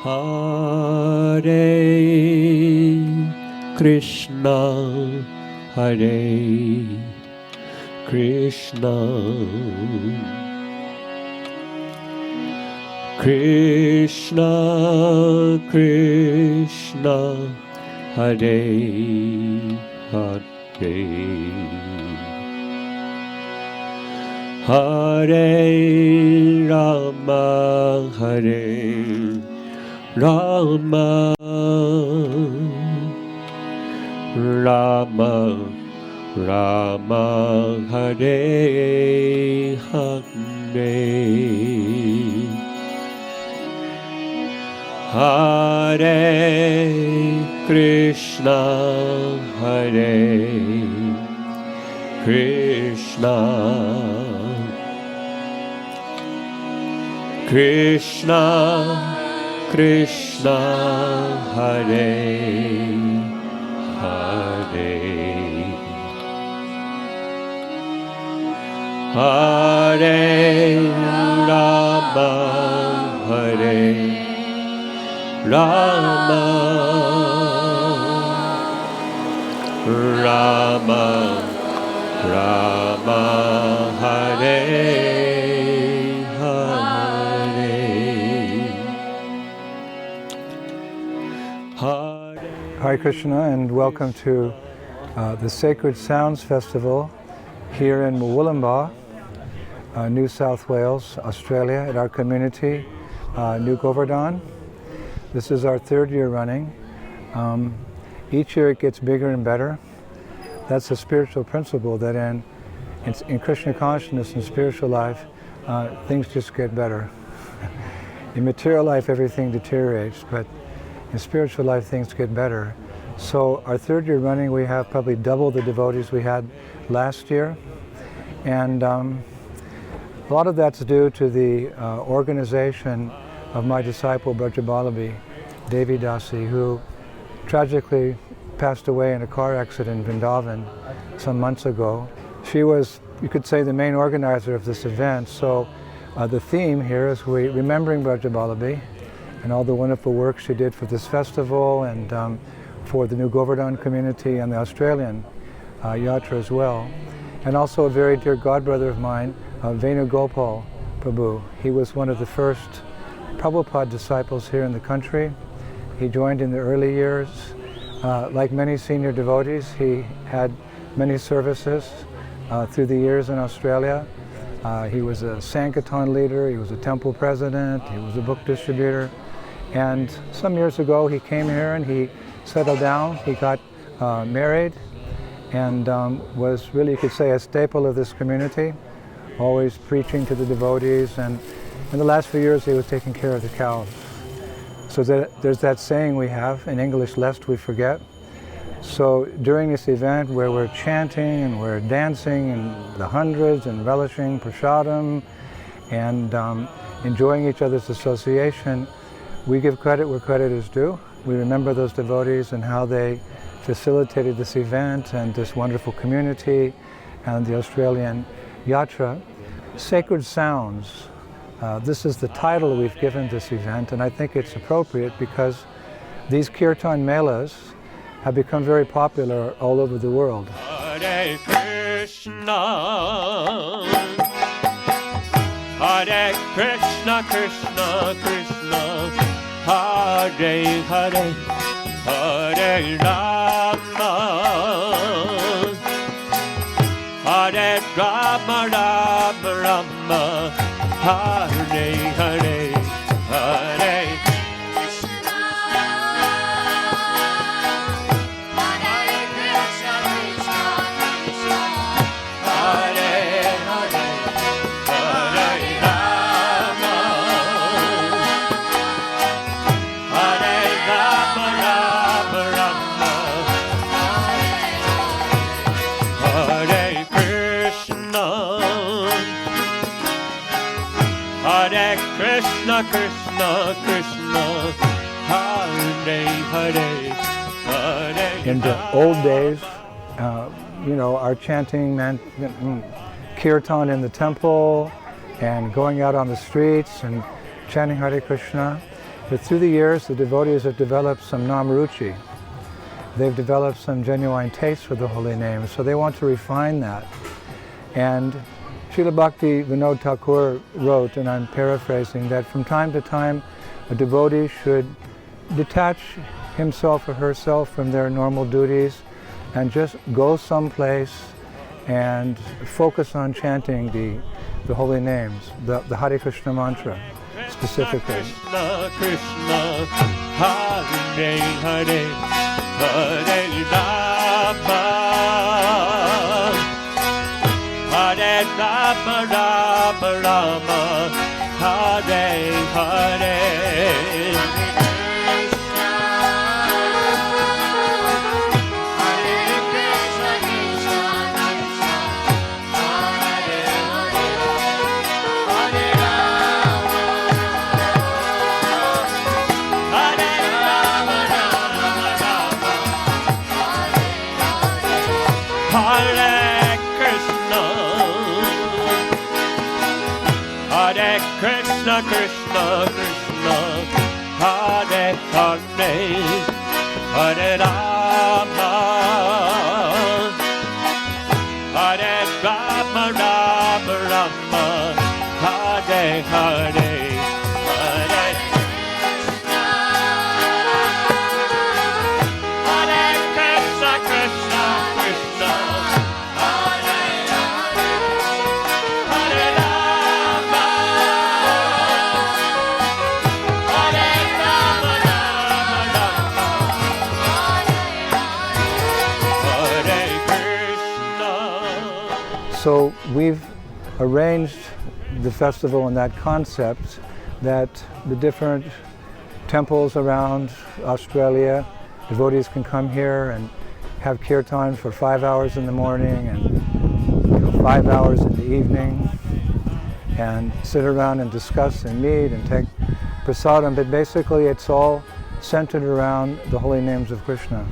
Hare Krishna, Hare Krishna, Krishna Krishna, Hare Hare, Hare Rama, Hare Rama, Rama Rama, Hare Hare, Hare Krishna, Hare Krishna, Krishna Krishna, Hare Hare, Hare Rama, Hare Rama, Rama Rama, Hare Hare, Hare Krishna, and welcome to the Sacred Sounds Festival here in Mwollomba, New South Wales, Australia, at our community, New Govardhan. This is our third year running. Each year it gets bigger and better. That's a spiritual principle that in Krishna consciousness and spiritual life, things just get better. In material life, everything deteriorates, but in spiritual life, things get better. So our third year running, we have probably double the devotees we had last year. And a lot of that's due to the organization of my disciple Brajabalabi, Devi Dasi, who tragically passed away in a car accident in Vrindavan some months ago. She was, you could say, the main organizer of this event. So the theme here is remembering Brajabalabi and all the wonderful work she did for this festival and for the New Govardhan community and the Australian yatra as well. And also a very dear godbrother of mine, Venugopal Prabhu. He was one of the first Prabhupada disciples here in the country. He joined in the early years. Like many senior devotees, he had many services through the years in Australia. He was a Sankirtan leader, he was a temple president, he was a book distributor. And some years ago he came here and he settled down, he got married, and was really, you could say, a staple of this community, always preaching to the devotees. And in the last few years he was taking care of the cows. So there's that saying we have in English, lest we forget. So during this event where we're chanting and we're dancing in the hundreds and relishing prasadam and enjoying each other's association, we give credit where credit is due. We remember those devotees and how they facilitated this event and this wonderful community and the Australian yatra. Sacred Sounds. This is the title we've given this event, and I think it's appropriate because these kirtan melas have become very popular all over the world. Hare Krishna, Hare Krishna, Krishna Krishna, Hare Hare, Hare Rama, Hare Rama, Rama Rama, Hare Hare, Hare Krishna, Hare Krishna, Krishna Krishna, Hare Hare, Hare Rama, Hare Rama, Rama Rama, Hare Krishna, Hare Krishna, Krishna Krishna, Hare Hare, Hare. In the old days, you know, our chanting meant kirtan in the temple and going out on the streets and chanting Hare Krishna. But through the years, the devotees have developed some namruchi. They've developed some genuine taste for the holy names, so they want to refine that. And Srila Bhakti Vinod Thakur wrote, and I'm paraphrasing, that from time to time a devotee should detach himself or herself from their normal duties and just go someplace and focus on chanting the holy names, the Hare Krishna mantra specifically. Krishna Krishna, Hare Hare, Hare Rama, Hare Rama, Rama Rama, Hare Hare. Hare Krishna, Hare Krishna, Krishna Krishna, Hare Hare, Hare Rama, Hare Rama, Rama Rama, Hare Hare. So we've arranged the festival in that concept that the different temples around Australia, devotees can come here and have kirtan for 5 hours in the morning and 5 hours in the evening and sit around and discuss and meet and take prasadam, but basically it's all centered around the holy names of Krishna.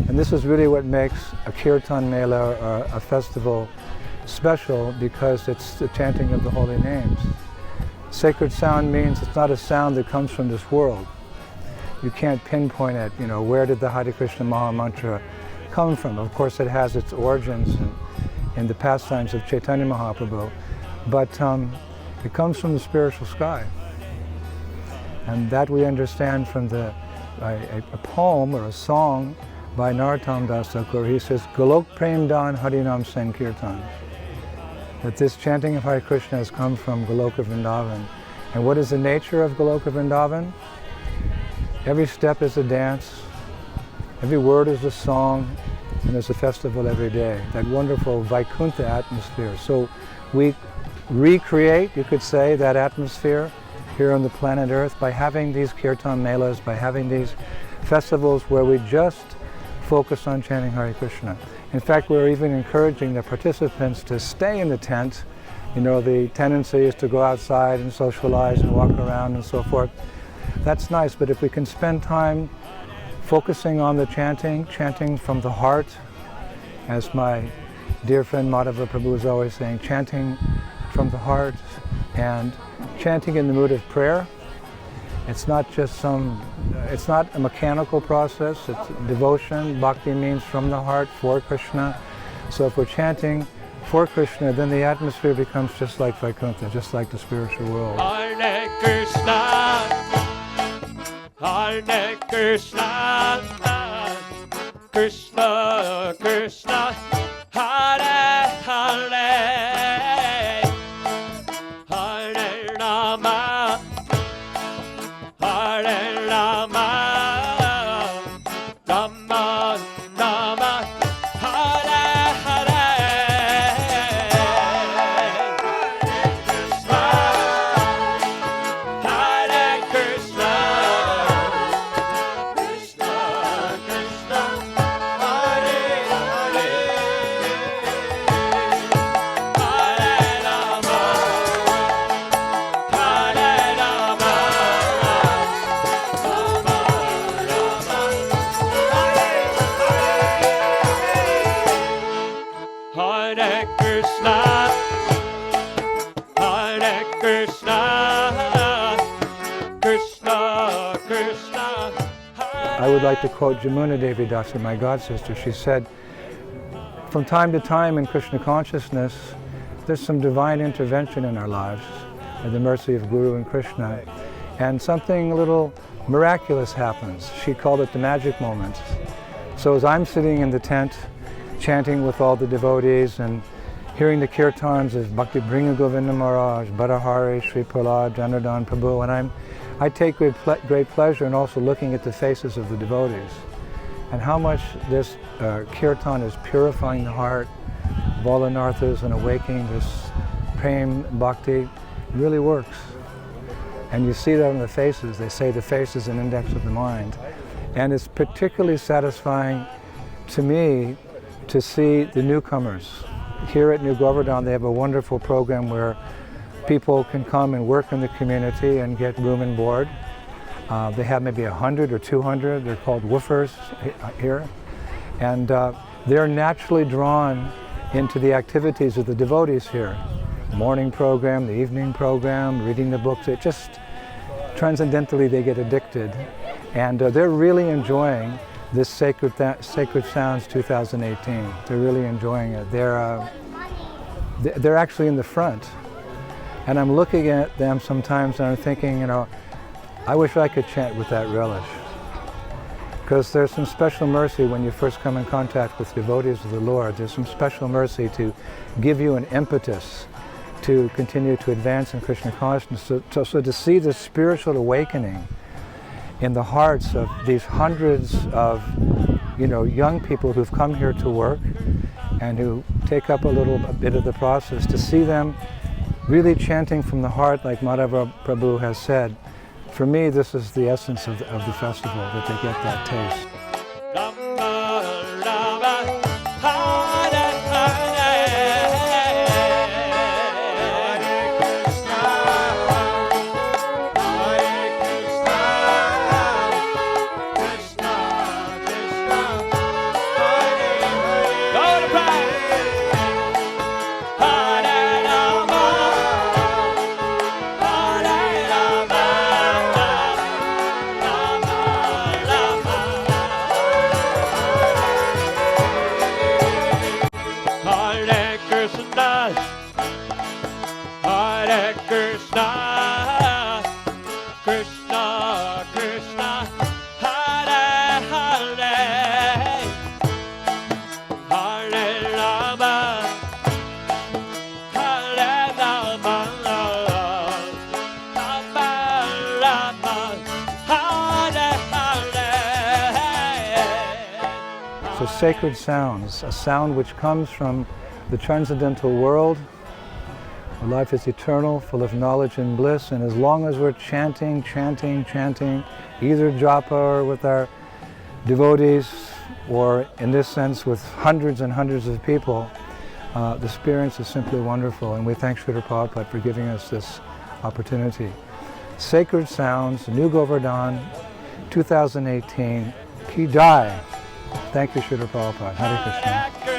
And this is really what makes a kirtan mela or a festival special, because it's the chanting of the holy names. Sacred sound means it's not a sound that comes from this world. You can't pinpoint it, where did the Hare Krishna Maha Mantra come from? Of course it has its origins in the pastimes of Chaitanya Mahaprabhu, but it comes from the spiritual sky. And that we understand from a poem or a song by Narottam Das Thakur. He says, Golok Prem Dan Harinam Sankirtan. That this chanting of Hare Krishna has come from Goloka Vrindavan. And what is the nature of Goloka Vrindavan? Every step is a dance, every word is a song, and there's a festival every day. That wonderful Vaikuntha atmosphere. So we recreate, you could say, that atmosphere here on the planet Earth by having these kirtan melas, by having these festivals where we just focus on chanting Hare Krishna. In fact, we're even encouraging the participants to stay in the tent. The tendency is to go outside and socialize and walk around and so forth. That's nice, but if we can spend time focusing on the chanting from the heart, as my dear friend Madhava Prabhu is always saying, chanting from the heart and chanting in the mood of prayer. It's not just it's not a mechanical process, it's devotion. Bhakti means from the heart, for Krishna. So if we're chanting for Krishna, then the atmosphere becomes just like Vaikuntha, just like the spiritual world. Hare Krishna, Hare Krishna, Krishna Krishna, Hare Hare, Hare Rama, Hare Rama, Rama Rama, Hare Hare. Hare Krishna, Krishna Krishna, Hare Hare, Hare Rama, Hare Rama, Rama Rama, Hare Krishna, Hare Krishna, Krishna I would like to quote Jamuna Devi Dasi, my god sister. She said, from time to time in Krishna consciousness, there's some divine intervention in our lives, at the mercy of Guru and Krishna, and something a little miraculous happens. She called it the magic moments. So as I'm sitting in the tent, chanting with all the devotees and hearing the kirtans of Bhakti Bringa Govinda Maharaj, Badahari, Sri Prahlad, Janardhan Prabhu, and I take great pleasure in also looking at the faces of the devotees and how much this kirtan is purifying the heart of all the narthas and awakening this prem bhakti. It really works. And you see that on the faces. They say the face is an index of the mind. And it's particularly satisfying to me to see the newcomers. Here at New Govardhan, they have a wonderful program where people can come and work in the community and get room and board. They have maybe 100 or 200. They're called woofers here. And they're naturally drawn into the activities of the devotees here. Morning program, the evening program, reading the books. It just, transcendentally, they get addicted. And they're really enjoying this Sacred Sounds 2018. They're really enjoying it. They're actually in the front. And I'm looking at them sometimes and I'm thinking, you know, I wish I could chant with that relish. Because there's some special mercy when you first come in contact with devotees of the Lord. There's some special mercy to give you an impetus to continue to advance in Krishna consciousness. So to see the spiritual awakening in the hearts of these hundreds of, you know, young people who've come here to work and who take up a bit of the process, to see them really chanting from the heart like Madhava Prabhu has said, for me this is the essence of the festival, that they get that taste. Hare Krishna, Krishna Krishna, Hare Hare, Hare Rama, Hare Rama, Rama Rama, Hare Hare. So sacred sounds, a sound which comes from the transcendental world. Our life is eternal, full of knowledge and bliss, and as long as we're chanting, either japa or with our devotees, or in this sense with hundreds and hundreds of people, the experience is simply wonderful, and we thank Srila Prabhupada for giving us this opportunity. Sacred Sounds, New Govardhan, 2018, Ki Jai. Thank you, Srila Prabhupada. Hare Krishna.